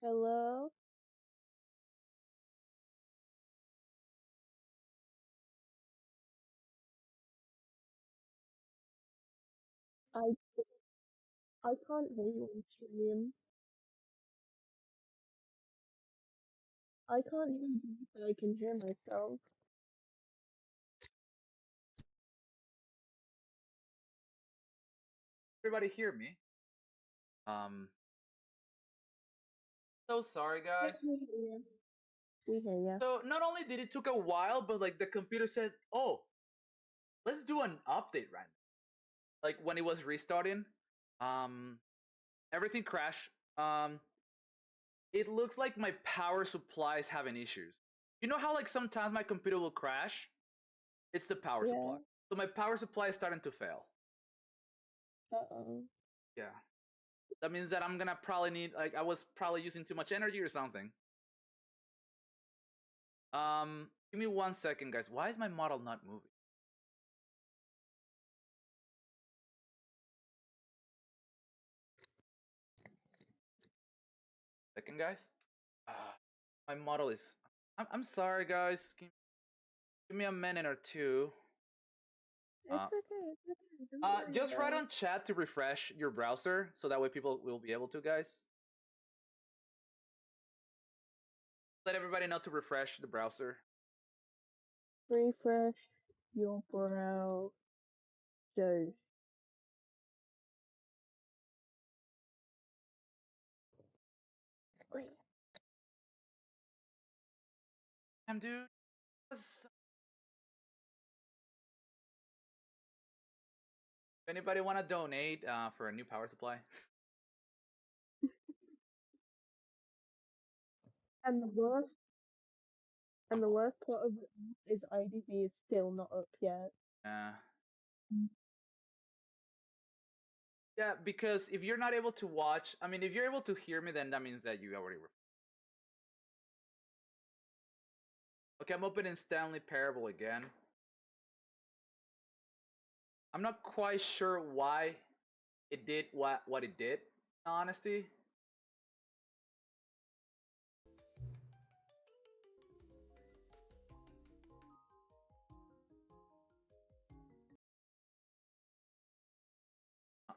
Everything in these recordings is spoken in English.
Hello? I I can't hear you on stream. I can't hear you, but I can hear myself. Everybody hear me? So sorry guys. We hear you. We hear you. So not only did it took a while, but like the computer said, "Oh, let's do an update right now." Like when it was restarting, um, everything crashed. It looks like my power supply is having issues. You know how like sometimes my computer will crash? It's the power supply. Yeah. So my power supply is starting to fail. Uh-oh. Yeah. That means that I'm gonna probably need like I was probably using too much energy or something. Give me 1 second, guys. Why is my model not moving? Second, guys. My model is. I'm sorry, guys. Give me a minute or two. It's okay, it's okay. Don't worry Just about write it. on chat to refresh your browser, so that way people will be able to, guys. Let everybody know to refresh the browser. Refresh your browser. Wait. Damn, dude. If anybody want to donate for a new power supply? And the worst part of it is IDV is still not up yet. Yeah, because if you're not able to watch, I mean, if you're able to hear me, then that means that you already were. Okay, I'm opening Stanley Parable again. I'm not quite sure why it did what it did, in honesty.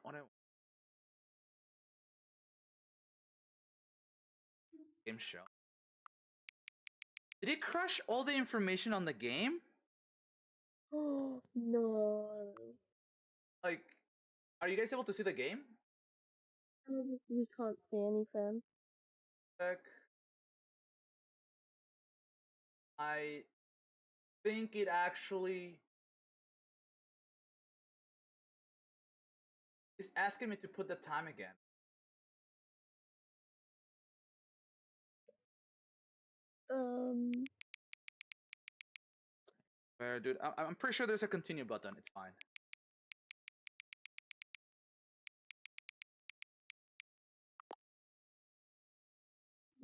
What game show. Did it crush all the information on the game? Oh no. Like, are you guys able to see the game? We can't see anything. Check. I think it actually is asking me to put the time again. Where, dude? I'm pretty sure there's a continue button. It's fine.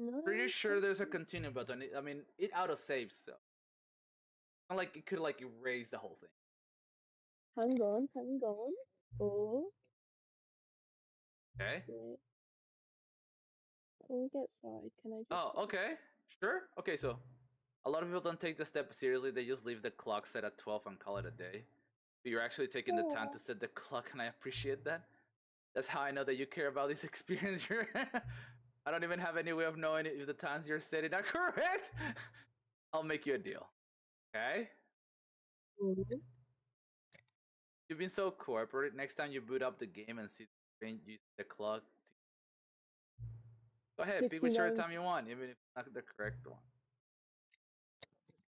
No. Pretty sure there's a continue button. I mean, it auto saves, so not like it could like erase the whole thing. Hang on. Oh. Okay. Wait. Can we get started? Can I just... Oh, okay. Sure. Okay, so a lot of people don't take the step seriously. They just leave the clock set at 12 and call it a day. But you're actually taking the time to set the clock, and I appreciate that. That's how I know that you care about this experience. I don't even have any way of knowing if the times you're setting are correct. I'll make you a deal. Okay? You've been so corporate. Next time you boot up the game and see use the clock. Go ahead, pick whichever time you want, even if it's not the correct one.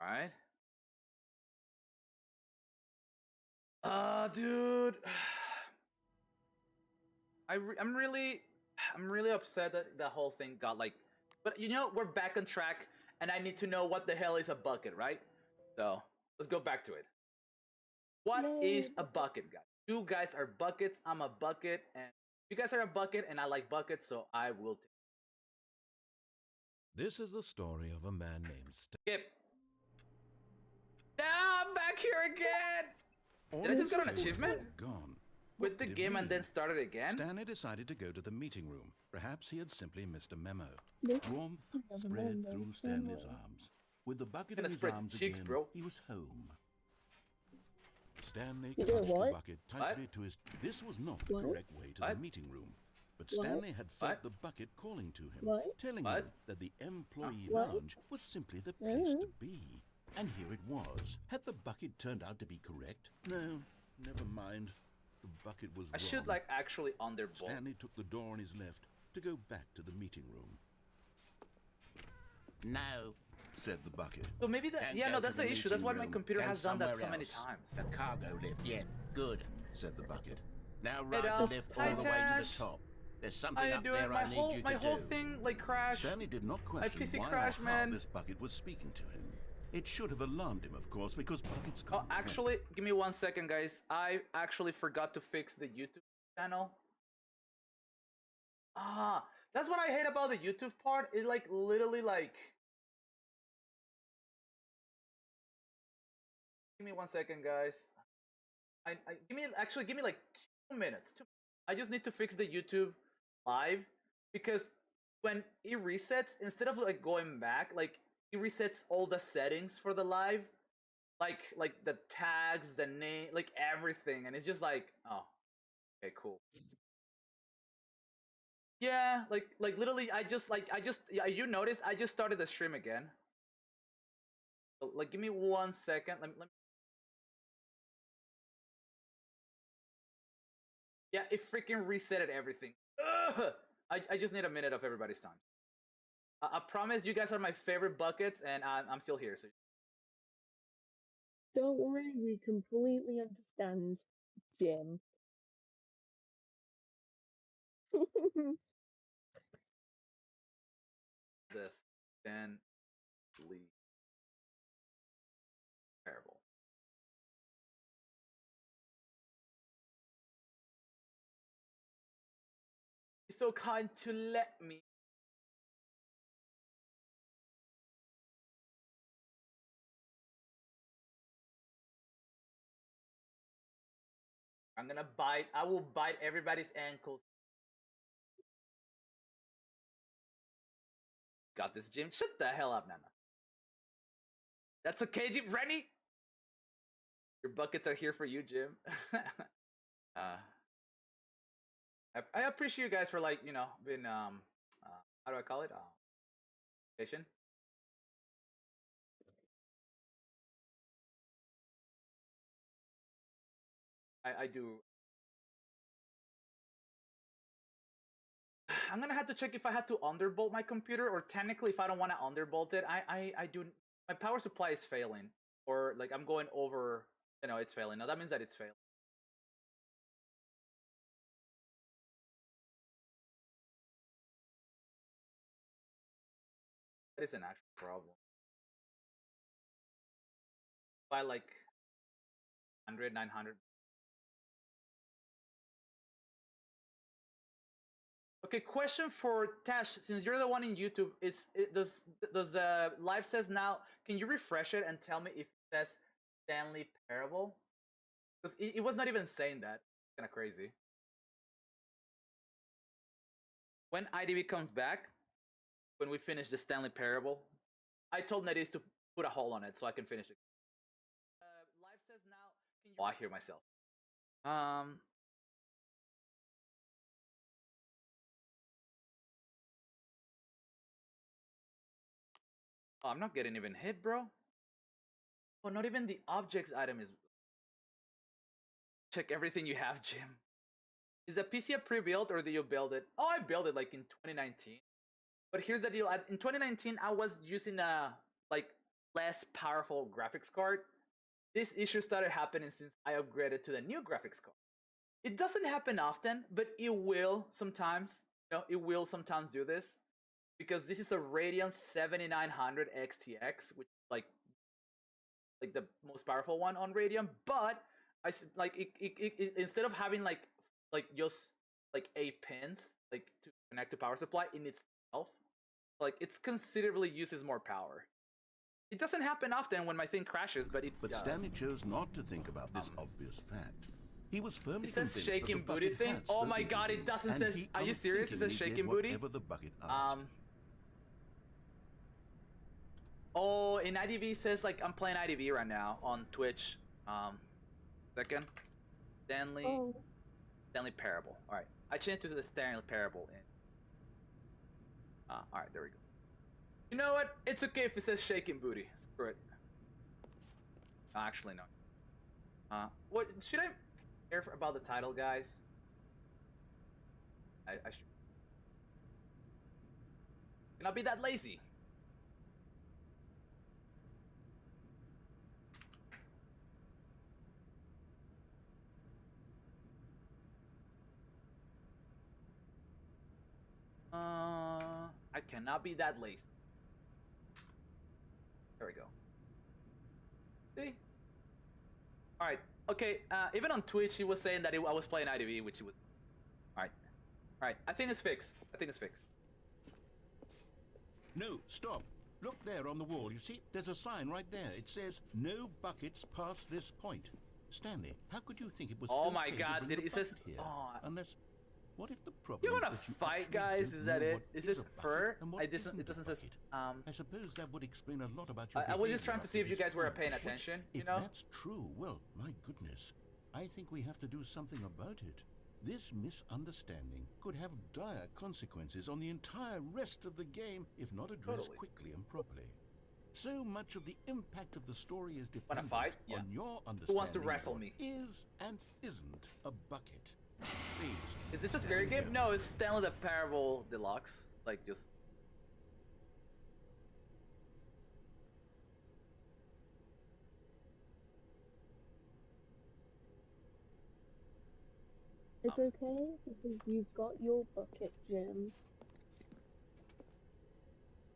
Alright? Dude. I'm really upset that the whole thing got like, but you know, we're back on track, and I need to know what the hell is a bucket, right? So let's go back to it. What is a bucket, guys? You guys are buckets. I'm a bucket, and you guys are a bucket, and I like buckets, so I will take. This is the story of a man named Skip. Now I'm back here again. Did I just get an achievement? Gone. quit the did it game and mean? then start it again? Stanley decided to go to the meeting room. Perhaps he had simply missed a memo. This Warmth is a spread memo through somewhere. Stanley's arms. With the bucket Gonna in his spread arms cheeks, again, bro. he was home. Stanley You doing clutched the what? bucket tightly to his... This was not the What? correct way to What? the meeting room. But What? Stanley had felt What? the bucket calling to him, What? telling What? him that the employee What? lounge was simply the place Mm. to be. And here it was. Had the bucket turned out to be correct? No, never mind. The bucket was I wrong. should like actually underbolt. Stanley took the door on his left to go back to the meeting room. No, Said the bucket. So maybe that, Can't yeah, go no, to that's the the issue. That's why my meeting room. computer Go has done that so somewhere many else. times. the cargo lift. Yeah, good. Said the bucket. Now Hey, ride Dal. the lift Hi, all the way to Tash. the top. There's How something you up doing? there I need you to My whole do. thing like crashed. Stanley did not question PC why crashed, or how man. this bucket was speaking to him. It should have alarmed him, of course, because buckets Oh, can't talk. actually, give me 1 second, guys. I actually forgot to fix the YouTube channel. Ah, that's what I hate about the YouTube part. It like literally like. Give me 1 second, guys. Give me like 2 minutes. I just need to fix the YouTube live because when it resets, instead of like going back, like it resets all the settings for the live, like the tags, the name, like everything, and it's just like, oh, okay, cool. Yeah, like literally, yeah, you notice I just started the stream again. So, like, give me 1 second. Let me. Yeah, it freaking resetted everything. Ugh! I just need a minute of everybody's time. I promise you guys are my favorite buckets, and I'm still here. So Don't worry, we completely understand, Jim. this then leave Parable. Be so kind to let me. I will bite everybody's ankles. Got this, Jim. Shut the hell up, Nana. That's okay, Jim. Ready? Your buckets are here for you, Jim. I appreciate you guys for like, you know, being how do I call it? Patient. I do. I'm gonna have to check if I had to underbolt my computer, or technically if I don't want to underbolt it, I do. My power supply is failing, or like I'm going over. You know, it's failing. Now that means that it's failing. That is an actual problem. By like 100, 900. Okay, question for Tash. Since you're the one in YouTube, does the live says now? Can you refresh it and tell me if it says Stanley Parable? Because it was not even saying that. Kind of crazy. When IDV comes back, when we finish the Stanley Parable, I told Nedis to put a hole on it so I can finish it. Live says now. Can you... Oh, I hear myself. Oh, I'm not getting even hit, bro. Oh, not even the objects item is... Check everything you have, Jim. Is the PC a pre-built or did you build it? Oh, I built it like in 2019. But here's the deal. In 2019, I was using a like less powerful graphics card. This issue started happening since I upgraded to the new graphics card. It doesn't happen often, but it will sometimes. You know, it will sometimes do this. Because this is a Radeon 7900 XTX, which is like the most powerful one on Radeon. But I like it instead of having like just like 8 pins like to connect to power supply in itself, like it's considerably uses more power. It doesn't happen often when my thing crashes, but it does. Stanley chose not to think about this obvious fact. He was firmly It says convinced that shaking the booty bucket thing. had Oh my spoken god, to it him, doesn't and say. he Are you serious? It says unthinkingly shaking did booty. whatever the bucket asked. Oh, in IDV it says like I'm playing IDV right now on Twitch. Second, Stanley Parable. All right, I changed it to the Stanley Parable. All right, there we go. You know what? It's okay if it says shaking booty. Screw it. Actually, no. What should I care about the title, guys? I should. Can I be that lazy? I cannot be that lazy. There we go. See? Alright, okay, even on Twitch he was saying that I was playing IDV, which he was... Alright, I think it's fixed. No, stop. Look there on the wall. You see, there's a sign right there. It says, no buckets past this point. Stanley, how could you think it was Oh okay my to god, bring it the says... bucket here? Oh, Unless... What if the problem you is wanna that you fight, actually guys? don't Is that know it? what Is a this bucket fur? and what It doesn't isn't a say... bucket? I suppose that would explain a lot about your I was just behavior trying to up see if you this guys were point. paying Which, attention, you if know? that's true, well, my goodness. I think we have to do something about it. This misunderstanding could have dire consequences on the entire rest of the game if not addressed Totally. quickly and properly. So much of the impact of the story is Wanna dependent fight? Yeah. on your understanding Who wants to of wrestle what me? is and isn't a bucket. Please. Is this a scary game? No, it's Stanley the Parable Deluxe. Like, just... It's okay because you've got your bucket, Jim.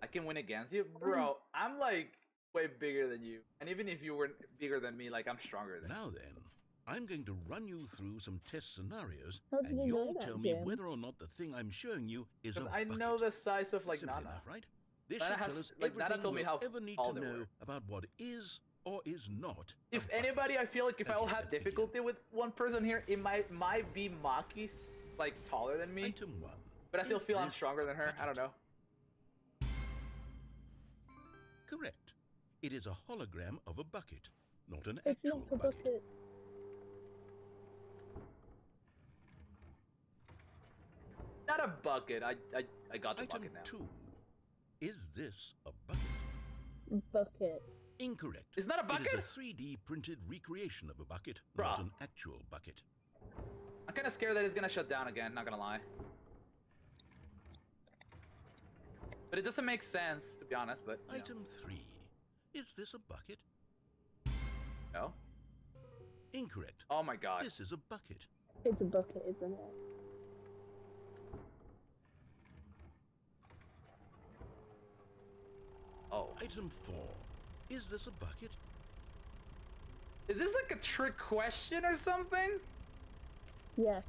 I can win against you? Bro, I'm like way bigger than you. And even if you were bigger than me, like I'm stronger than you. Now then, I'm going to run you through some test scenarios, How do and you know you'll that, tell me Jim? whether or not the thing I'm showing you is a Because I bucket. know the size of like Simple Nana. enough, right? This Nana should has, tell us like, Nana everything told me we'll how ever need tall to they know were. about what is or is not a If bucket. anybody, I feel like if I will Okay, have let's begin. difficulty with one person here, it might be Maki, like taller than me. Item 1. But I still Is feel I'm this stronger than her. bucket? I don't know. Correct. It is a hologram of a bucket, not an It's actual not a bucket. Not a bucket. I got the Item bucket now. 2. Is this a bucket? Bucket. Incorrect. It's not a bucket? It is a 3D printed recreation of a bucket, Bruh. not an actual bucket. I'm kind of scared that it's gonna shut down again. Not gonna lie. But it doesn't make sense, to be honest. But you know. Item 3. Is this a bucket? No. Incorrect. Oh my god. This is a bucket. It's a bucket, isn't it? Oh. Item 4. Is this a bucket? Is this like a trick question or something? Yes.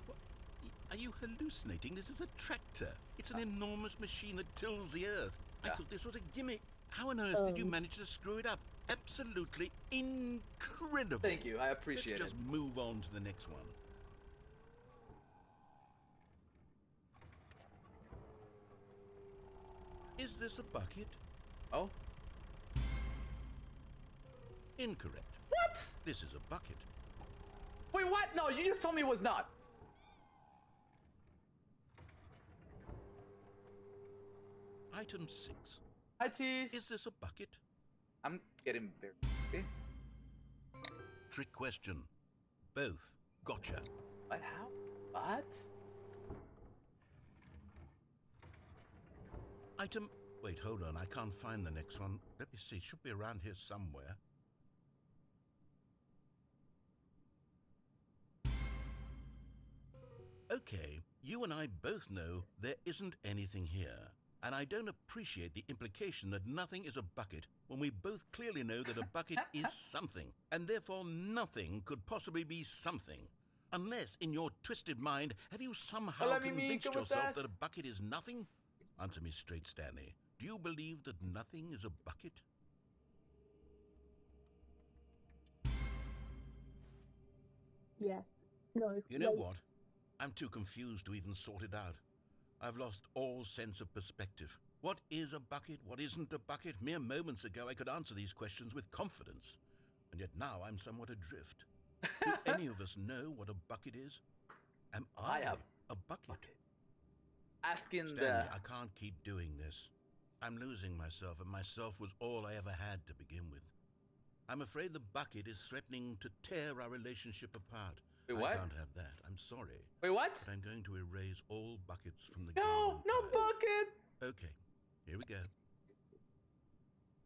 What? Are you hallucinating? This is a tractor. It's an enormous machine that tills the earth. I Yeah. thought this was a gimmick. How on earth did you manage to screw it up? Absolutely incredible. Thank you. I appreciate Let's it. just move on to the next one. Is this a bucket? Oh. Incorrect. What? This is a bucket. Wait, what? No, you just told me it was not. Item 6. Hi, Tease. Is this a bucket? I'm getting very... Okay. Trick question. Both. Gotcha. What? How? What? Item... Wait, hold on. I can't find the next one. Let me see. It should be around here somewhere. Okay, you and I both know there isn't anything here. And I don't appreciate the implication that nothing is a bucket when we both clearly know that a bucket is something, and therefore nothing could possibly be something. Unless, in your twisted mind, have you somehow Hola, Mimi, convinced ¿cómo yourself estás? that a bucket is nothing? Answer me straight, Stanley. Do you believe that nothing is a bucket? Yeah. No. You know like, what? I'm too confused to even sort it out. I've lost all sense of perspective. What is a bucket? What isn't a bucket? Mere moments ago I could answer these questions with confidence. And yet now I'm somewhat adrift. Do any of us know what a bucket is? Am I a bucket? Asking Stanley, I can't keep doing this. I'm losing myself, and myself was all I ever had to begin with. I'm afraid the bucket is threatening to tear our relationship apart. Wait, what? I can't have that. I'm sorry. Wait, what? But I'm going to erase all buckets from the game. No, no entirely. bucket. Okay, here we go.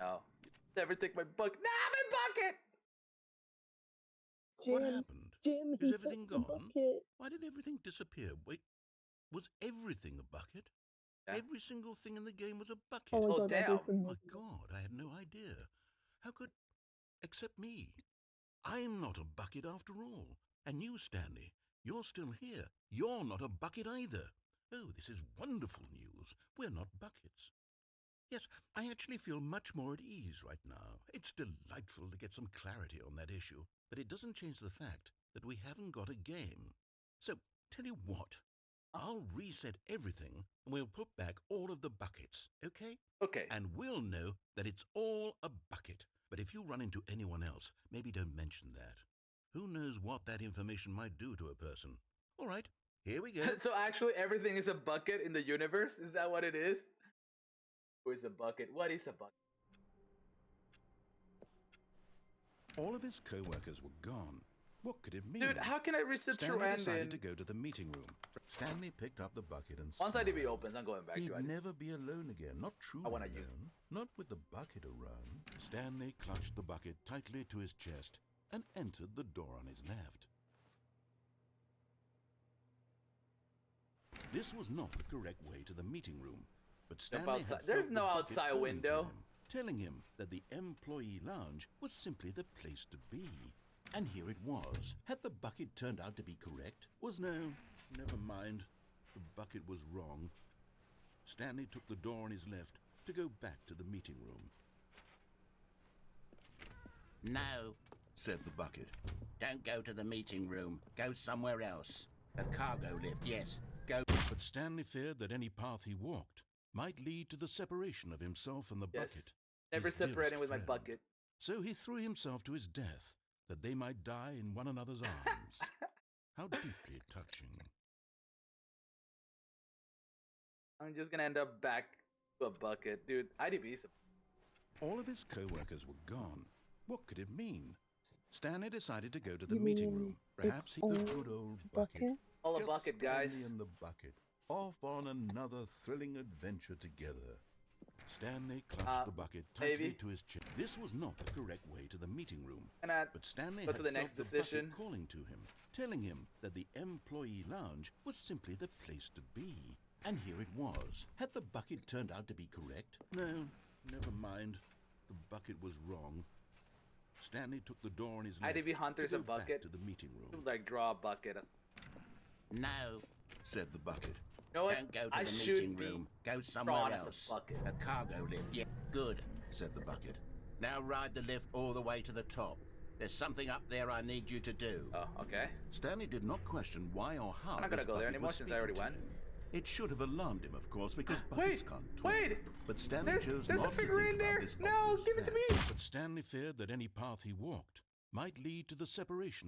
No, never take my bucket. Nah, my bucket. What Jim, happened? Jim, Is he everything took the gone? bucket. Why did everything disappear? Wait, was everything a bucket? Yeah. Every single thing in the game was a bucket. Oh my Oh, god, I damn. did Oh some my God, I had no idea. How could... Except me. I'm not a bucket after all. And you, Stanley, you're still here. You're not a bucket either. Oh, this is wonderful news. We're not buckets. Yes, I actually feel much more at ease right now. It's delightful to get some clarity on that issue, but it doesn't change the fact that we haven't got a game. So, tell you what, I'll reset everything and we'll put back all of the buckets, okay? Okay. And we'll know that it's all a bucket. But if you run into anyone else, maybe don't mention that. Who knows what that information might do to a person? All right, here we go. So actually, everything is a bucket in the universe. Is that what it is? Who is a bucket? What is a bucket? All of his co-workers were gone. What could it mean? Dude, how can I reach the true Stanley decided ending? to go to the meeting room. Stanley picked up the bucket and Once IDB smiled. opens, I'm going back He'd to it. never be alone again, not truly I wanna alone. use- Not with the bucket around. Stanley clutched the bucket tightly to his chest and entered the door on his left. This was not the correct way to the meeting room, but Stanley had outside. felt There's the no bucket outside calling to window. him, telling him that the employee lounge was simply the place to be. And here it was. Had the bucket turned out to be correct? Was no, never mind. The bucket was wrong. Stanley took the door on his left to go back to the meeting room. No, Said the bucket. don't go to the meeting room. Go somewhere else. The cargo lift, yes. Go. But Stanley feared that any path he walked might lead to the separation of himself and the Yes. bucket. Never his separating dearest with my friend. bucket. So he threw himself to his death, that they might die in one another's arms. How deeply touching. I'm just gonna end up back to a bucket. Dude, IDB is a... All of his co-workers were gone. What could it mean? Stanley decided to go to the You meeting mean room. Perhaps it's he could all good old bucket. bucket. all a Just bucket, guys. Stanley and the bucket, off on another thrilling adventure together. Stanley clutched the bucket tightly maybe. to his chest. This was not the correct way to the meeting room. And I But Stanley Go had to the felt next the decision. bucket calling to him, telling him that the employee lounge was simply the place to be. And here it was. Had the bucket turned out to be correct? No, never mind. The bucket was wrong. Stanley took the door on his left IDB Hunter's to a go back bucket. to the meeting room. Like draw a bucket. No, Said the bucket. You know what? don't go to I the should meeting be room. Go drawn somewhere as else. a bucket. The cargo lift, yeah. Good. Said the bucket. Now ride the lift all the way to the top. There's something up there I need you to do. Oh, okay. Stanley did not question why or how. I'm not gonna this go there bucket anymore was since I already speaking to went. him. It should have alarmed him, of course, because buckets Wait, can't talk. wait. But Stanley chose There's a not to figurine think about there. this No, obvious give it to fact. me. But Stanley feared that any path he walked might lead to the separation